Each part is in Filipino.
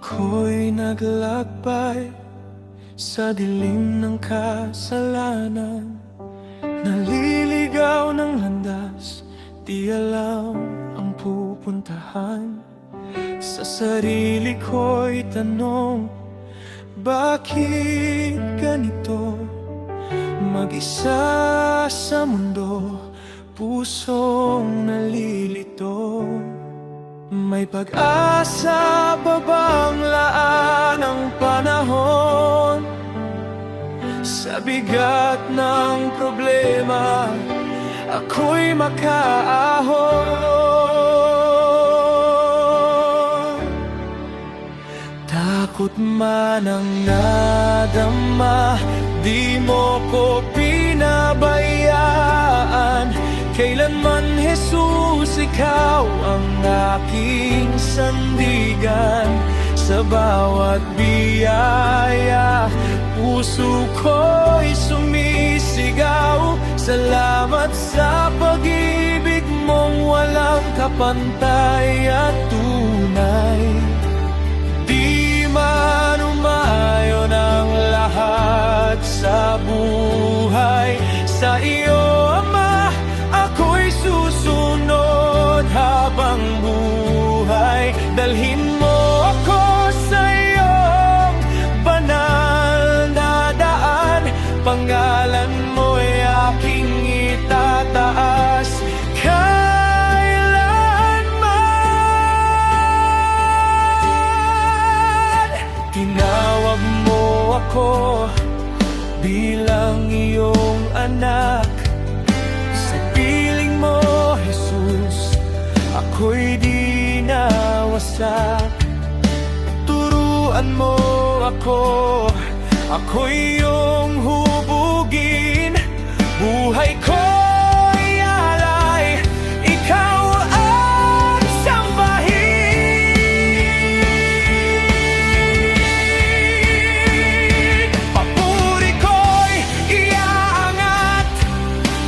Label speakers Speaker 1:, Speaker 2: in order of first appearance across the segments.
Speaker 1: Ako'y naglakbay sa dilim ng kasalanan, naliligaw ng landas, di alam ang pupuntahan. Sa sarili ko'y tanong, bakit ganito? Mag-isa sa mundo, pusong nalilito. May pag-asa pa bang laan ang panahon? Sa bigat ng problema, ako'y makaahon. Takot man ang nadama, di mo ko pinabayaan. Kailanman, Jesus, ikaw ang aking sandigan. Sa bawat biyaya, puso ko'y sumisigaw. Salamat sa pag-ibig mong walang kapantay at tunay. Di man umayon ang lahat sa buhay, sa iyo, Ama, ako'y susunod habang buhay. Dalhin mo ako sa iyong banal na daan. Pangalan mo'y aking itataas kailanman. Tinawag mo ako bilang iyong anak. Ako'y di nawasak. Turuan mo ako, ako'y iyong hubugin. Buhay ko'y alay, ikaw ang sambahin. Papuri ko'y iaangat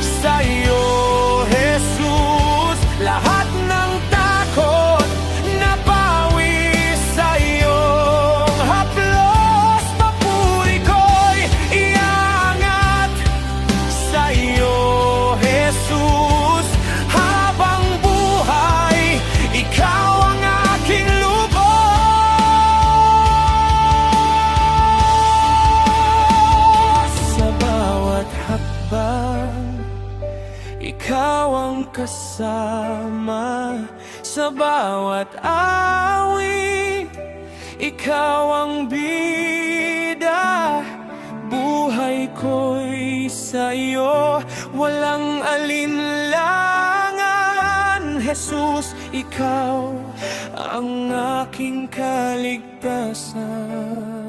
Speaker 1: sa iyo, Jesus. Lahat ikaw ang kasama sa bawat awit, ikaw ang bida. Buhay ko'y sa iyo, walang alinlangan. Jesus, ikaw ang aking kaligtasan.